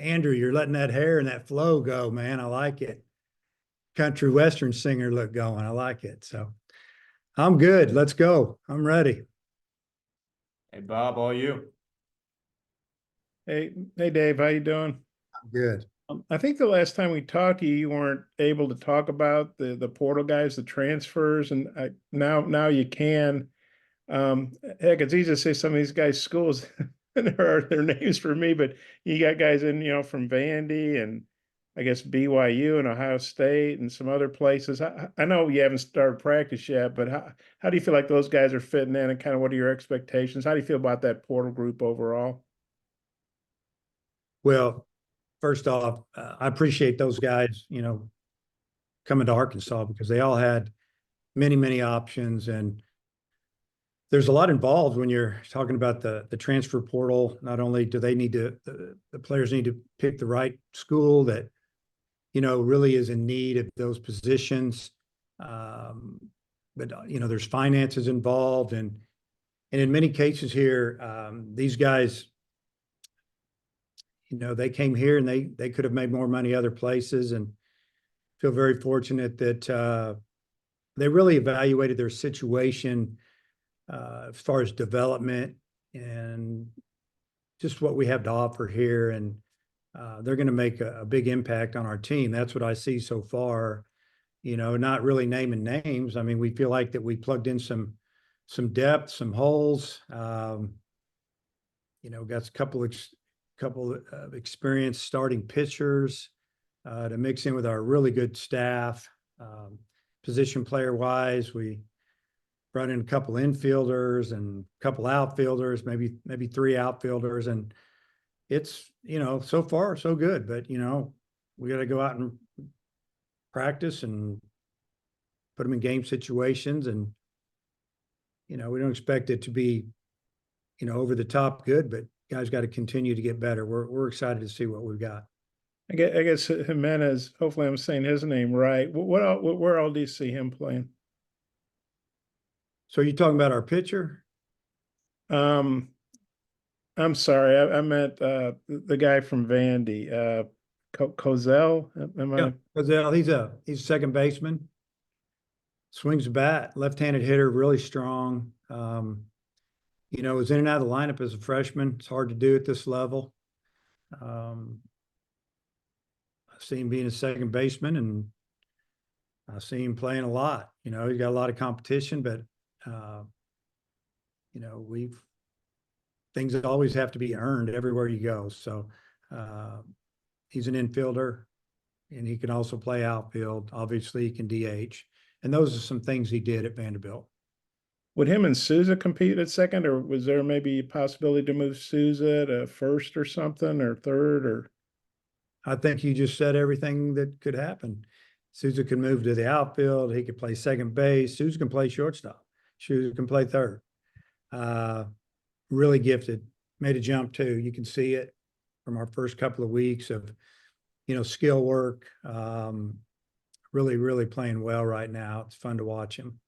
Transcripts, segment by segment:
Andrew, you're letting that hair and that flow go, man. I like it. Country western singer look going. I like it. So I'm good. Let's go. I'm ready. Hey, Bob, how are you? Hey, Dave, how you doing? I'm good. I think the last time we talked to you, you weren't able to talk about the portal guys, the transfers, and now you can. Heck, it's easy to say some of these guys' schools and there are their names for me, but you got guys in, from Vandy and I guess BYU and Ohio State and some other places. I know you haven't started practice yet, but how do you feel like those guys are fitting in and kind of what are your expectations? How do you feel about that portal group overall? Well, first off, I appreciate those guys, coming to Arkansas because they all had many, many options. And there's a lot involved when you're talking about the transfer portal. Not only do they need to, the players need to pick the right school that, really is in need of those positions. But, there's finances involved. And in many cases here, these guys, they came here and they could have made more money other places, and feel very fortunate that they really evaluated their situation as far as development and just what we have to offer here. And they're going to make a big impact on our team. That's what I see so far, not really naming names. I mean, we feel like that we plugged in some depth, some holes, got a couple of experienced starting pitchers to mix in with our really good staff. Position player wise, we brought in a couple infielders and a couple outfielders, maybe three outfielders, and it's so far so good. But we got to go out and practice and put them in game situations, and we don't expect it to be over the top good, but guys got to continue to get better. We're excited to see what we've got. I guess Jimenez, hopefully I'm saying his name right. Where all do you see him playing? So you talking about our pitcher? I'm sorry, I meant the guy from Vandy, Cozell. Yeah, Cozell, he's a second baseman. Swings the bat, left-handed hitter, really strong. Was in and out of the lineup as a freshman. It's hard to do at this level. I see him being a second baseman, and I see him playing a lot. He's got a lot of competition, but things that always have to be earned everywhere you go. So he's an infielder, and he can also play outfield. Obviously, he can DH, and those are some things he did at Vanderbilt. Would him and Souza compete at second, or was there maybe a possibility to move Souza to first or something, or third, or? I think you just said everything that could happen. Souza can move to the outfield. He could play second base. Souza can play shortstop. Souza can play third. Really gifted. Made a jump too. You can see it from our first couple of weeks of, skill work. Really, really playing well right now. It's fun to watch him.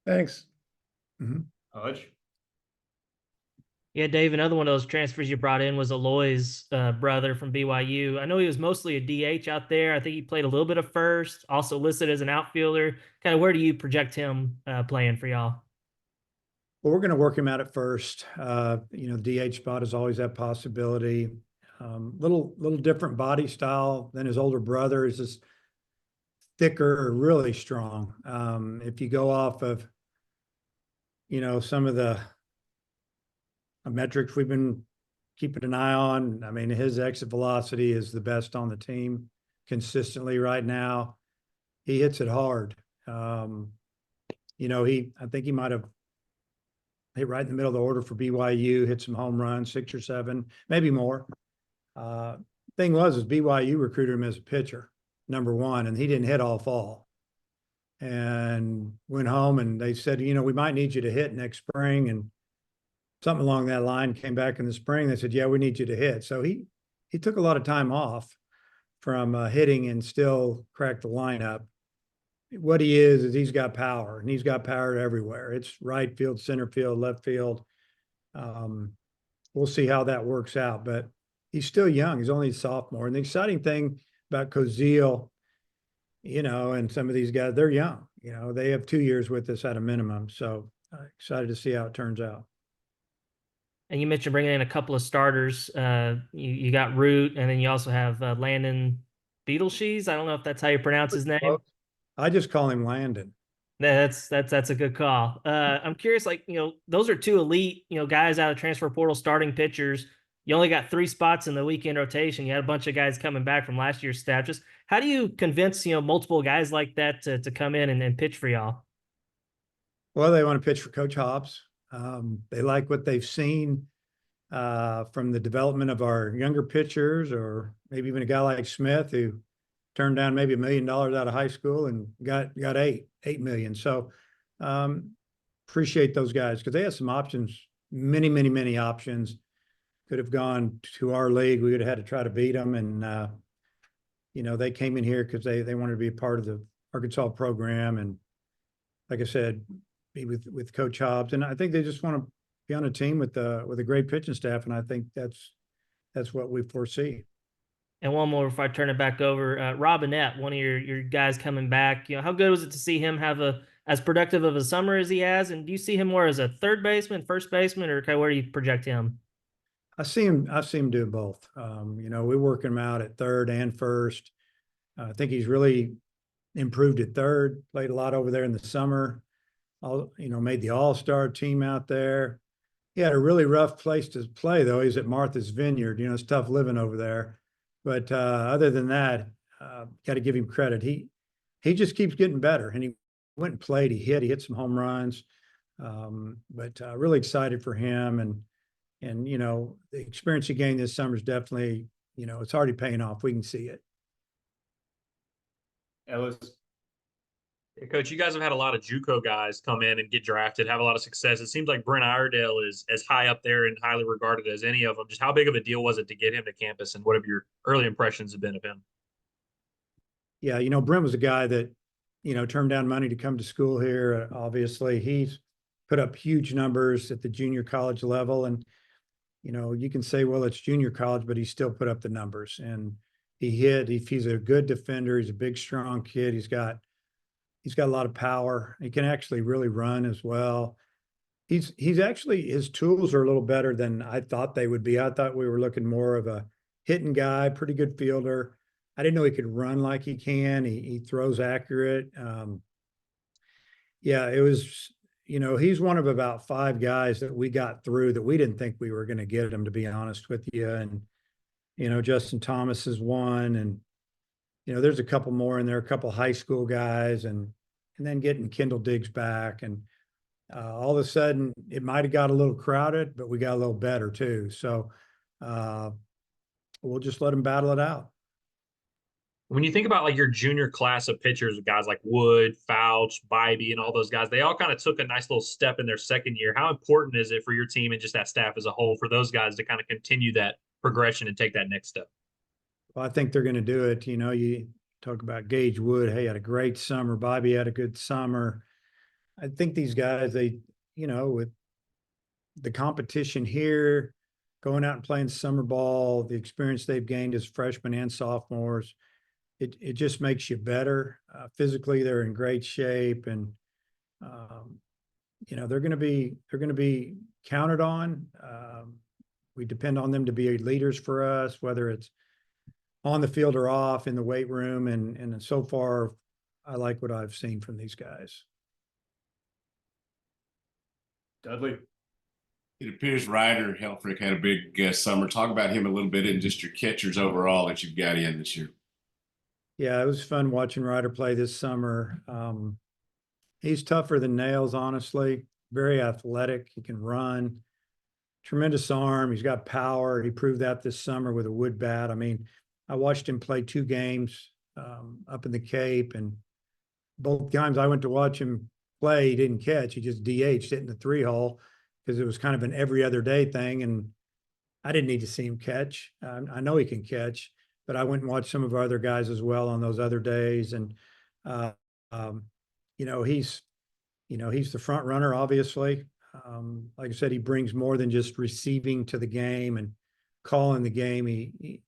Thanks. Hutch? Yeah, Dave, another one of those transfers you brought in was Aloy's brother from BYU. I know he was mostly a DH out there. I think he played a little bit of first, also listed as an outfielder. Kind of where do you project him playing for y'all? Well, we're going to work him out at first. DH spot is always that possibility. Little different body style than his older brother. Is just thicker, really strong. If you go off of, some of the metrics we've been keeping an eye on, I mean, his exit velocity is the best on the team consistently right now. He hits it hard. I think he might have hit right in the middle of the order for BYU, hit some home runs, 6 or 7, maybe more. Thing was BYU recruited him as a pitcher, number one, and he didn't hit all fall. And went home and they said, we might need you to hit next spring, and something along that line. Came back in the spring. They said, yeah, we need you to hit. So he took a lot of time off from hitting and still cracked the lineup. What he is he's got power, and he's got power everywhere. It's right field, center field, left field. We'll see how that works out, but he's still young. He's only a sophomore. And the exciting thing about Cozile, you know, and some of these guys, they're young. You know, they have 2 years with us at a minimum. So excited to see how it turns out. And you mentioned bringing in a couple of starters. You got Root, and then you also have Landon Beetleshees. I don't know if that's how you pronounce his name. I just call him Landon. That's a good call. I'm curious, like, those are two elite, guys out of transfer portal starting pitchers. You only got 3 spots in the weekend rotation. You had a bunch of guys coming back from last year's staff. Just how do you convince, multiple guys like that to come in and pitch for y'all? Well, they want to pitch for Coach Hobbs. They like what they've seen from the development of our younger pitchers, or maybe even a guy like Smith, who turned down maybe $1 million out of high school and got $8 million. So appreciate those guys, because they had some options, many options. Could have gone to our league. We would have had to try to beat them. And, they came in here because they wanted to be a part of the Arkansas program. And like I said, be with Coach Hobbs. And I think they just want to be on a team with a great pitching staff. And I think that's what we foresee. And one more before I turn it back over. Robinette, one of your guys coming back. How good was it to see him have as productive of a summer as he has? And do you see him more as a third baseman, first baseman, or where do you project him? I've seen him do both. We work him out at third and first. I think he's really improved at third, played a lot over there in the summer. Made the all-star team out there. He had a really rough place to play, though. He's at Martha's Vineyard. It's tough living over there. But other than that, got to give him credit. He just keeps getting better, and he went and played. He hit some home runs. But really excited for him, and the experience he gained this summer is definitely, it's already paying off. We can see it. Ellis. Hey, Coach, you guys have had a lot of JUCO guys come in and get drafted, have a lot of success. It seems like Bren Iale is as high up there and highly regarded as any of them. Just how big of a deal was it to get him to campus, and what have your early impressions have been of him? Yeah, Brent was a guy that, turned down money to come to school here. Obviously, he's put up huge numbers at the junior college level. And, you can say, well, it's junior college, but he still put up the numbers. And he's a good defender. He's a big, strong kid. He's got a lot of power. He can actually really run as well. He's actually, his tools are a little better than I thought they would be. I thought we were looking more of a hitting guy, pretty good fielder. I didn't know he could run like he can. He throws accurate. Yeah, it was, he's one of about 5 guys that we got through that we didn't think we were going to get him, to be honest with you. And, Justin Thomas is one, and, there's a couple more in there, a couple high school guys, and then getting Kendall Diggs back. And all of a sudden it might've got a little crowded, but we got a little better too. So we'll just let them battle it out. When you think about like your junior class of pitchers, guys like Wood, Fouch, Bybee, and all those guys, they all kind of took a nice little step in their second year. How important is it for your team and just that staff as a whole for those guys to kind of continue that progression and take that next step? Well, I think they're going to do it. You talk about Gage Wood. Hey, had a great summer. Bybee had a good summer. I think these guys, with the competition here, going out and playing summer ball, the experience they've gained as freshmen and sophomores, it just makes you better. Physically, they're in great shape, and they're going to be counted on. We depend on them to be leaders for us, whether it's on the field or off in the weight room. And so far, I like what I've seen from these guys. Dudley. It appears Ryder Helfrich had a big summer. Talk about him a little bit and just your catchers overall that you've got in this year. Yeah, it was fun watching Ryder play this summer. He's tougher than nails, honestly. Very athletic. He can run. Tremendous arm. He's got power. He proved that this summer with a wood bat. I mean, I watched him play 2 games up in the Cape, and both times I went to watch him play, he didn't catch. He just DH'd, hit in the 3-hole, because it was kind of an every other day thing. And I didn't need to see him catch. I know he can catch, but I went and watched some of our other guys as well on those other days. And, he's the front runner, obviously. Like I said, he brings more than just receiving to the game. And calling the game. He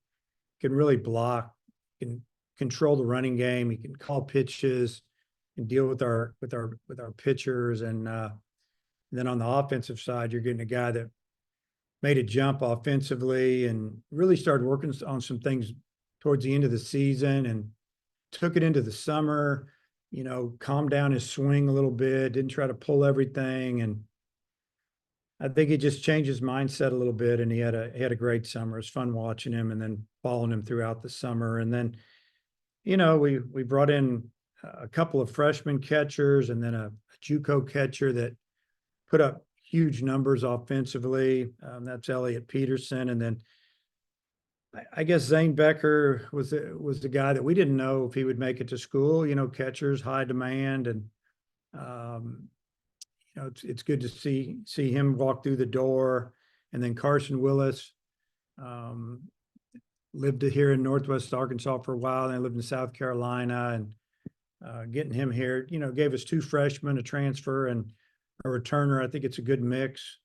can really block, can control the running game. He can call pitches and deal with our pitchers. And then on the offensive side, you're getting a guy that made a jump offensively and really started working on some things towards the end of the season and took it into the summer, calmed down his swing a little bit, didn't try to pull everything. And I think he just changed his mindset a little bit, and he had a great summer. It was fun watching him and then following him throughout the summer. And then, we brought in a couple of freshman catchers and then a JUCO catcher that put up huge numbers offensively. That's Elliot Peterson. And then I guess Zane Becker was the guy that we didn't know if he would make it to school. Catchers, high demand, and it's good to see him walk through the door. And then Carson Willis lived here in Northwest Arkansas for a while, and I lived in South Carolina. And getting him here, gave us 2 freshmen, a transfer, and a returner. I think it's a good mix,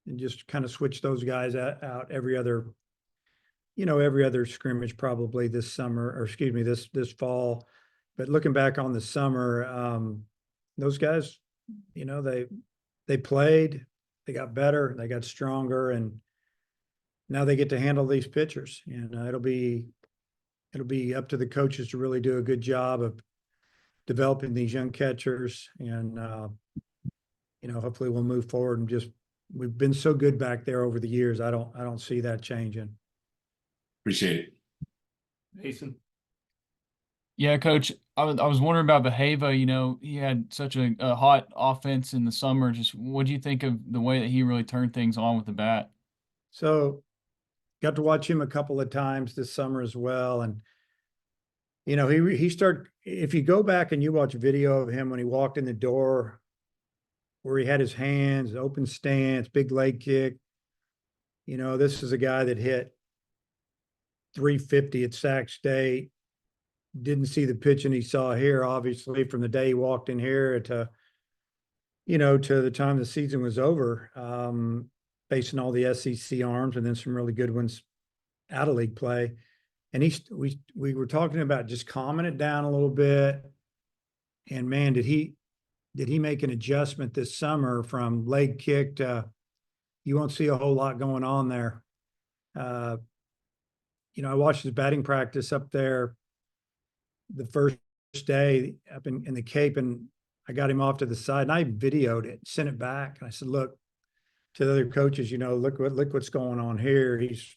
and just kind of switch those guys out every other scrimmage probably this summer, or excuse me, this fall. But looking back on the summer, those guys, they played, they got better, they got stronger, and now they get to handle these pitchers. And it'll be up to the coaches to really do a good job of developing these young catchers. And hopefully we'll move forward, and we've been so good back there over the years. I don't see that changing. Appreciate it. Mason. Yeah, Coach, I was wondering about Behava. He had such a hot offense in the summer. Just what do you think of the way that he really turned things on with the bat? So got to watch him a couple of times this summer as well. And, he started, if you go back and you watch video of him when he walked in the door, where he had his hands, open stance, big leg kick, this is a guy that hit 350 at Sac State. Didn't see the pitching he saw here, obviously, from the day he walked in here to the time the season was over, facing all the SEC arms and then some really good ones out of league play. And we were talking about just calming it down a little bit. And man, did he make an adjustment this summer from leg kick to, you won't see a whole lot going on there. I watched his batting practice up there the first day up in the Cape, and I got him off to the side, and I videoed it, sent it back. And I said, look to the other coaches, look what's going on here. He's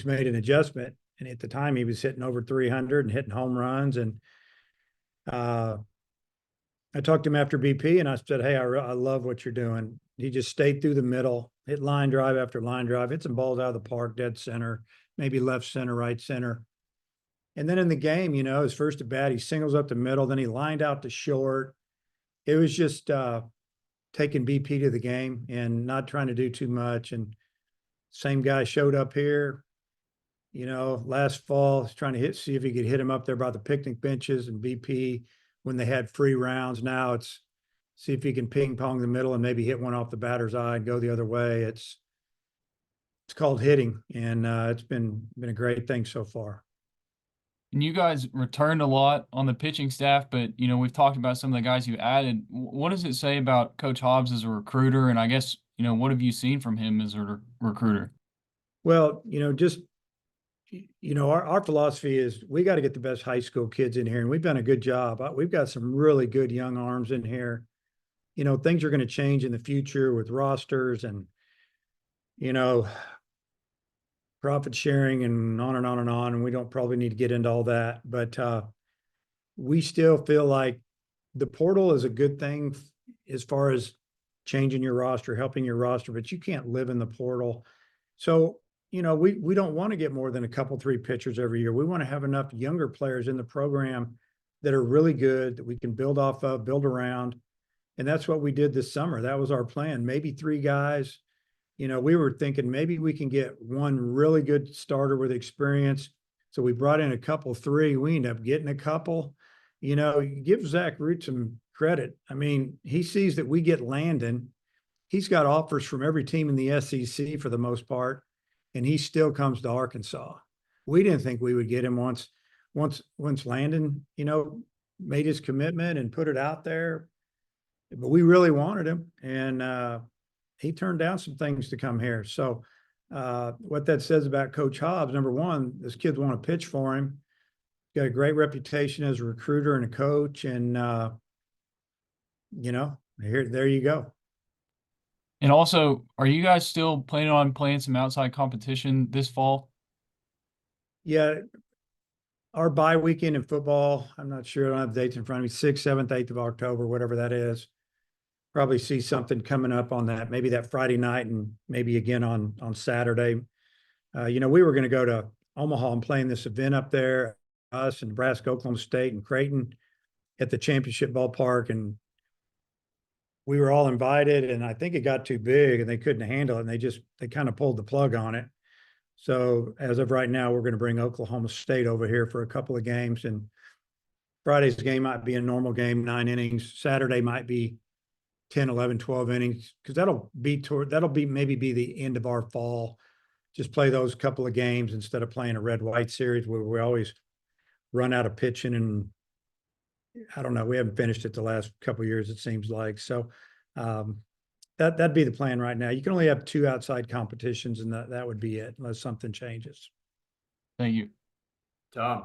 made an adjustment. And at the time he was hitting over 300 and hitting home runs. And I talked to him after BP, and I said, hey, I love what you're doing. He just stayed through the middle, hit line drive after line drive, hit some balls out of the park, dead center, maybe left center, right center. And then in the game, his first at bat, he singles up the middle, then he lined out to short. It was just taking BP to the game and not trying to do too much. And same guy showed up here, last fall, trying to see if he could hit him up there by the picnic benches, and BP when they had free rounds. Now it's see if he can ping pong the middle and maybe hit one off the batter's eye and go the other way. It's called hitting, and it's been a great thing so far. And you guys returned a lot on the pitching staff, but we've talked about some of the guys you added. What does it say about Coach Hobbs as a recruiter? And I guess what have you seen from him as a recruiter? Well, our philosophy is we got to get the best high school kids in here, and we've done a good job. We've got some really good young arms in here. Things are going to change in the future with rosters and, profit sharing and on and on and on. And we don't probably need to get into all that, but we still feel like the portal is a good thing as far as changing your roster, helping your roster, but you can't live in the portal. So, we don't want to get more than a couple, 3 pitchers every year. We want to have enough younger players in the program that are really good, that we can build off of, build around. And that's what we did this summer. That was our plan. Maybe 3 guys. We were thinking maybe we can get one really good starter with experience. So we brought in a couple, 3. We ended up getting a couple. Give Zack Root some credit. I mean, he sees that we get Landon. He's got offers from every team in the SEC for the most part. and he still comes to Arkansas. We didn't think we would get him once Landon, made his commitment and put it out there, but we really wanted him, and he turned down some things to come here. So what that says about Coach Hobbs, number one, this kid want to pitch for him. Got a great reputation as a recruiter and a coach, and there you go. And also, are you guys still planning on playing some outside competition this fall? Yeah, our bye weekend in football, I'm not sure, I don't have dates in front of me, 6th, 7th, 8th of October, whatever that is. Probably see something coming up on that, maybe that Friday night and maybe again on Saturday. We were going to go to Omaha and play in this event up there, us and Nebraska, Oklahoma State, and Creighton at the championship ballpark. And we were all invited, and I think it got too big and they couldn't handle it. And they kind of pulled the plug on it. So as of right now, we're going to bring Oklahoma State over here for a couple of games. And Friday's game might be a normal game, 9 innings. Saturday might be 10, 11, 12 innings, because that'll maybe be the end of our fall. Just play those couple of games instead of playing a red-white series where we always run out of pitching, and I don't know, we haven't finished it the last couple of years, it seems like. So that'd be the plan right now. You can only have 2 outside competitions, and that would be it unless something changes. Thank you. Tom.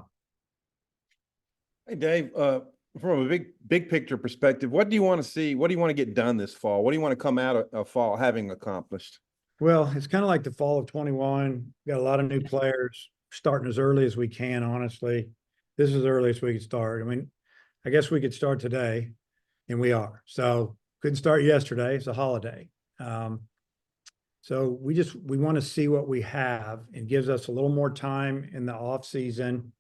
Hey, Dave, from a big picture perspective, what do you want to see? What do you want to get done this fall? What do you want to come out of fall having accomplished? Well, it's kind of like the fall of 21. Got a lot of new players, starting as early as we can, honestly. This is the earliest we could start. I mean, I guess we could start today, and we are. So couldn't start yesterday. It's a holiday. So we want to see what we have, and gives us a little more time in the off season,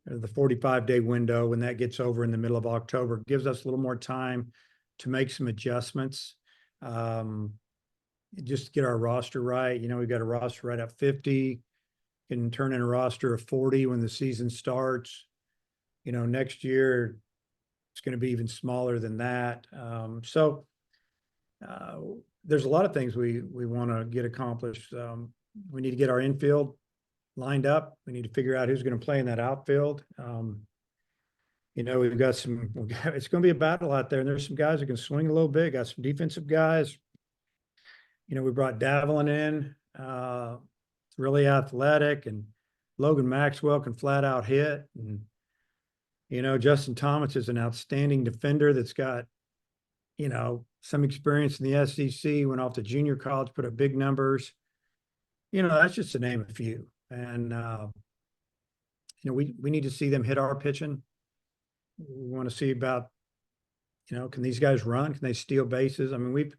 the 45-day window. When that gets over in the middle of October, gives us a little more time to make some adjustments. Just get our roster right. We've got a roster right at 50, can turn in a roster of 40 when the season starts. Next year it's going to be even smaller than that. So there's a lot of things we want to get accomplished. We need to get our infield lined up. We need to figure out who's going to play in that outfield. We've got it's going to be a battle out there, and there's some guys that can swing a little bit. Got some defensive guys. We brought Davelin in, really athletic, and Logan Maxwell can flat out hit. And, Justin Thomas is an outstanding defender that's got, some experience in the SEC, went off to junior college, put up big numbers. That's just to name a few. And, we need to see them hit our pitching. We want to see about, can these guys run? Can they steal bases? I mean, we've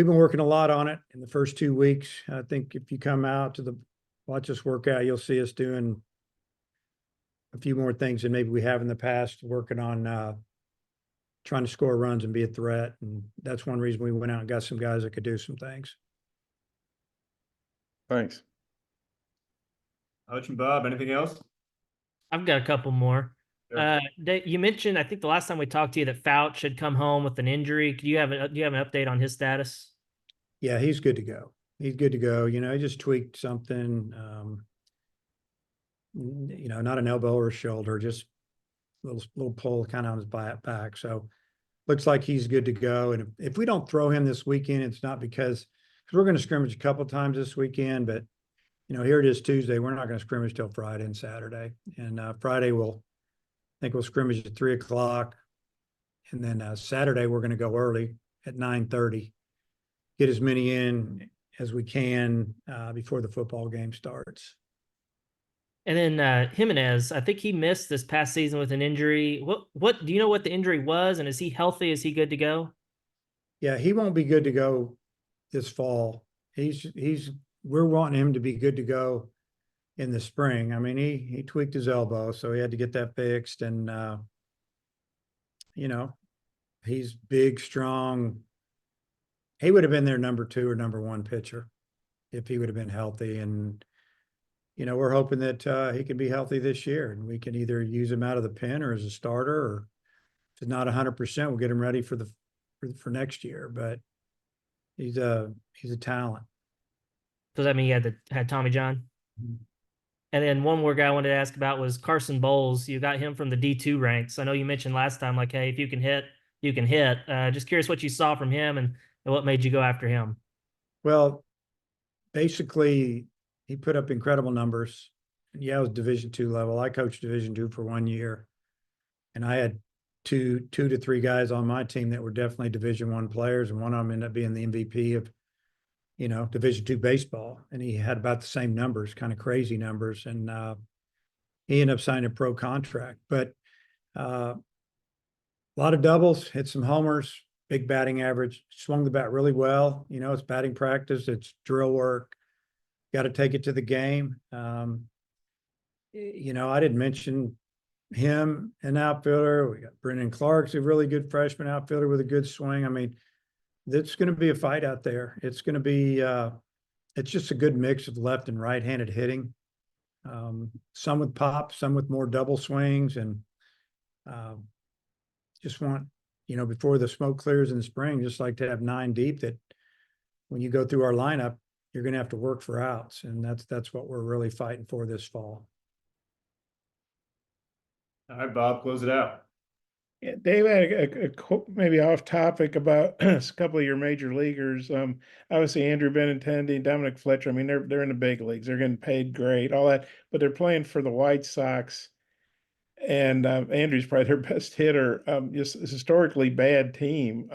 been working a lot on it in the first 2 weeks. I think if you come out to watch us work out, you'll see us doing a few more things than maybe we have in the past, working on trying to score runs and be a threat. And that's one reason we went out and got some guys that could do some things. Thanks. Coach and Bob, anything else? I've got a couple more. Sure. Dave, you mentioned, I think the last time we talked to you, that Fouch had come home with an injury. Do you have an update on his status? Yeah, he's good to go. He's good to go. He just tweaked something, not an elbow or a shoulder, just a little pull kind of on his back. So looks like he's good to go. And if we don't throw him this weekend, it's not because we're going to scrimmage a couple times this weekend, but here it is Tuesday. We're not going to scrimmage till Friday and Saturday. And Friday we'll scrimmage at 3:00. And then Saturday we're going to go early at 9:30. Get as many in as we can before the football game starts. And then Jimenez, I think he missed this past season with an injury. What do you know what the injury was, and is he healthy? Is he good to go? Yeah, he won't be good to go this fall. We're wanting him to be good to go in the spring. I mean, he tweaked his elbow, so he had to get that fixed. And he's big, strong. He would have been their number 2 or number 1 pitcher if he would have been healthy. And we're hoping that he can be healthy this year, and we can either use him out of the pen or as a starter, or if it's not 100%, we'll get him ready for next year. But he's a talent. because I mean, you had Tommy John. Mhm. And then one more guy I wanted to ask about was Carson Bowles. You got him from the D2 ranks. I know you mentioned last time, like, hey, if you can hit, you can hit. Just curious what you saw from him and what made you go after him. Well, basically, he put up incredible numbers. Yeah, it was Division II level. I coached Division II for 1 year, and I had two to three guys on my team that were definitely Division I players, and one of them ended up being the MVP of, Division II baseball, and he had about the same numbers, kind of crazy numbers, and he ended up signing a pro contract. But a lot of doubles, hit some homers, big batting average, swung the bat really well. It's batting practice, it's drill work. Got to take it to the game. I didn't mention him, an outfielder. We got Brendan Clark's a really good freshman outfielder with a good swing. I mean, it's going to be a fight out there. It's going to be, it's just a good mix of left and right-handed hitting. Some with pop, some with more double swings, and just want, before the smoke clears in the spring, just like to have 9 deep that when you go through our lineup, you're going to have to work for outs. And that's what we're really fighting for this fall. All right, Bob, close it out. Yeah, Dave, I had maybe off topic about a couple of your major leaguers. Obviously Andrew Benintendi and Dominick Fletcher. I mean, they're in the big leagues. They're getting paid great, all that, but they're playing for the White Sox. And Andrew's probably their best hitter. Just a historically bad team.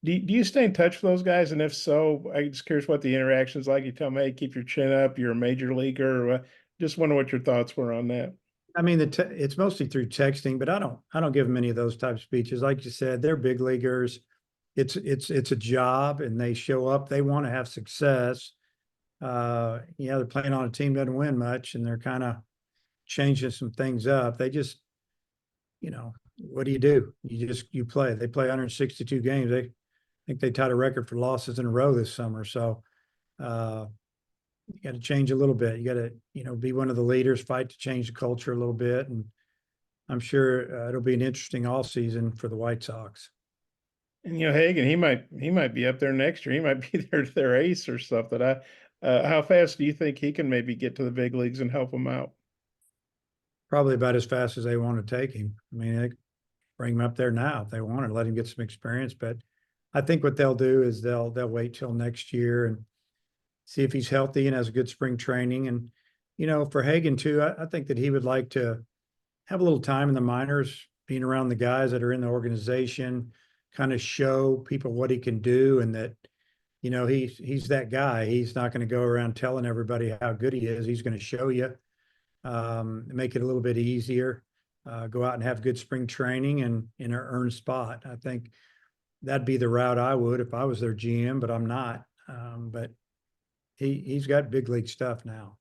Do you stay in touch with those guys? And if so, I'm just curious what the interaction's like. You tell me, hey, keep your chin up. You're a major leaguer. Just wonder what your thoughts were on that. I mean, it's mostly through texting, but I don't give them any of those type of speeches. Like you said, they're big leaguers. It's a job, and they show up. They want to have success. They're playing on a team that doesn't win much, and they're kind of changing some things up. They just, what do? You play. They play 162 games. I think they tied a record for losses in a row this summer. So you got to change a little bit. You got to, be one of the leaders, fight to change the culture a little bit. And I'm sure it'll be an interesting all season for the White Sox. And Hagan, he might be up there next year. He might be their ace or something. How fast do you think he can maybe get to the big leagues and help them out? Probably about as fast as they want to take him. I mean, they bring him up there now if they want to let him get some experience. But I think what they'll do is they'll wait till next year and see if he's healthy and has a good spring training. And, for Hagan too, I think that he would like to have a little time in the minors, being around the guys that are in the organization, kind of show people what he can do, and that, he's that guy. He's not going to go around telling everybody how good he is. He's going to show you, make it a little bit easier, go out and have good spring training and earn spot. I think that'd be the route I would if I was their GM, but I'm not. But he's got big league stuff now.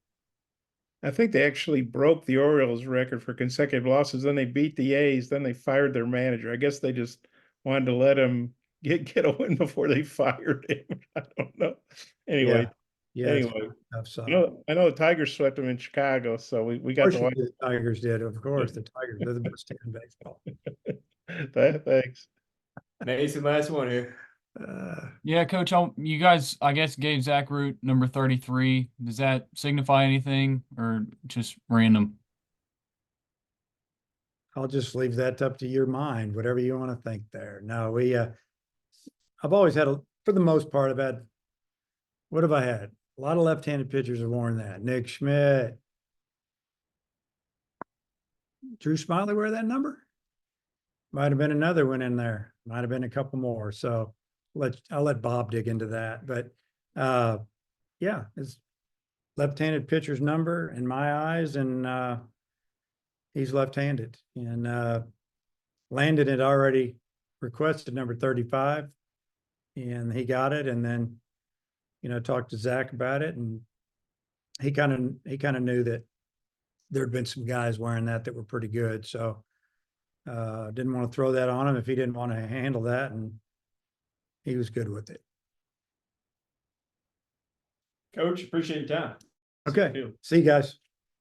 I think they actually broke the Orioles record for consecutive losses. Then they beat the A's. Then they fired their manager. I guess they just wanted to let him get a win before they fired him. I don't know. Anyway, Yeah. anyway, So. I know the Tigers swept them in Chicago, so we got The Tigers did, of course. The Tigers, they're the best team in baseball. Thanks. Mason, last one here. Yeah, Coach, you guys, I guess, gave Zack Root number 33. Does that signify anything or just random? I'll just leave that up to your mind, whatever you want to think there. No, I've always had, for the most part, what have I had? A lot of left-handed pitchers have worn that. Nick Schmidt. Drew Smiley wear that number? Might have been another one in there. Might have been a couple more. So I'll let Bob dig into that. But it's left-handed pitcher's number in my eyes, and he's left-handed. And Landon had already requested number 35, and he got it. And then, talked to Zack about it, and he kind of knew that there'd been some guys wearing that were pretty good. So didn't want to throw that on him if he didn't want to handle that, and he was good with it. Coach, appreciate your time. Okay. See you guys.